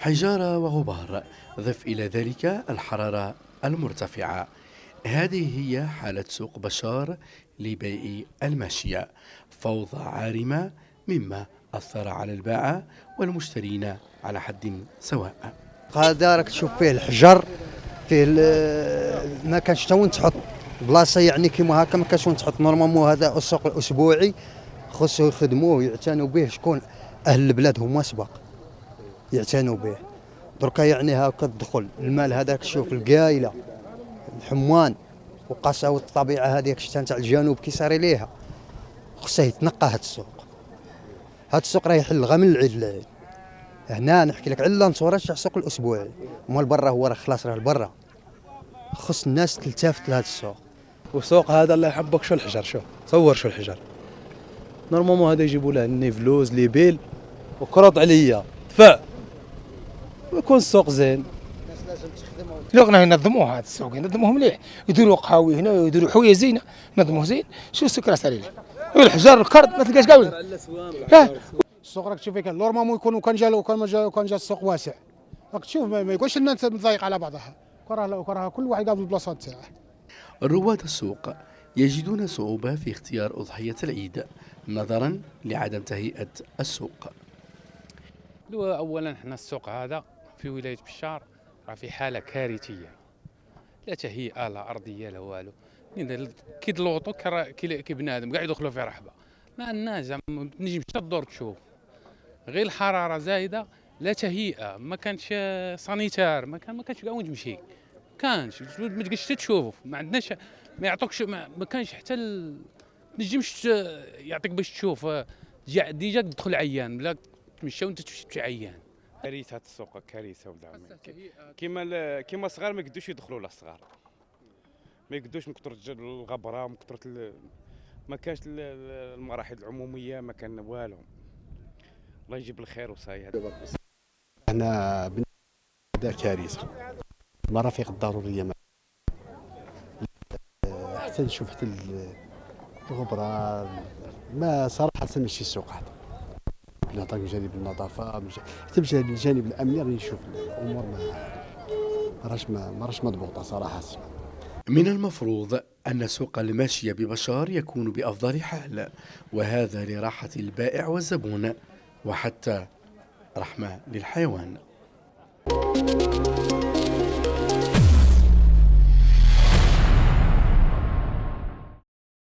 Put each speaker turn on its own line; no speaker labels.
حجارة وغبار، ضف إلى ذلك الحرارة المرتفعة. هذه هي حالة سوق بشار لبيع الماشية، فوضى عارمة مما أثر على البائع والمشترين على حد سواء.
هذا راك تشوف فيه الحجر، فيه ما كانش تا وين تحط بلاصه، يعني كيما هكا ما كانش وين تحط. نورمالمون هذا السوق الاسبوعي خصو يخدموه ويعتنوا به شكون؟ اهل البلاد هما سبق يعتنوا به. دركا يعني هاكا تدخل المال هذاك تشوف القايله الحمان وقساوة الطبيعه هذيك شتا تاع الجنوب كي صار ليها، خصه يتنقى هذا السوق. هذا السوق راه يحل غير من العيد للعيد. هنا نحكي لك على لانصوره تاع السوق الاسبوعي، مال برا هو راه خلاص راه لبرا. خص الناس تلتفت لهذا السوق.
والسوق هذا الله يحبك شو الحجر، شو صور شو الحجر. نورمالمون هذا يجيبوا له النيفلوز لي بيل وكروط عليا دفع ويكون السوق زين.
الناس لازم تخدموا.
لغنا ينظموه هذا السوق، ينظموه مليح، يديروا قهاوي هنا ويديروا حويه زينه، ينظموه زين. شو السكر سالي الحجر الكرد ما تلقاش قوي.
السوق راك تشوف كان نورمالمون يكون كان جا السوق واسع، راك تشوف ما يقولش الناس متضايقه على بعضها، كره كل واحد قاعد في البلاصه تاعه.
رواد السوق يجدون صعوبة في اختيار أضحية العيد نظرا لعدم تهيئة السوق.
أولا احنا السوق هذا في ولاية بشار راه في حالة كارثية، لا تهيئة لا أرضية لا والو. كي دلوطو كي بنادم قاعد يدخلوا في رحبة مع الناس، نجم تدور تشوف غير الحرارة زايدة، لا تهيئة، ما كانش سانيتار، ما كانش كاع وين تمشي، كانش ما تقدرش تشوف، ما عندناش، ما يعطوكش، ما كانش حتى نجمش يعطيك باش تشوف. ديجا تدخل عيان بلا تمشى وانت تمشي عيان.
كارثه هاد السوق، كارثه ولد عمي. كيما الصغار ما يقدوش يدخلوا له، الصغار ما يقدوش من كثره الغبره، من كثره ما كانش المراحل العموميه، ما كان والو. الله يجيب الخير وصاي.
احنا هذا كارثه، المرافق الضروريه حتى نشوف حتى الغبره. ما صراحه ماشي السوق هذا، نعطيك من جانب النظافه حتى من الجانب الامني راني نشوف الامور ما راش مضبوطه صراحه.
من المفروض أن سوق الماشية ببشار يكون بأفضل حال، وهذا لراحة البائع والزبون وحتى رحمة للحيوان.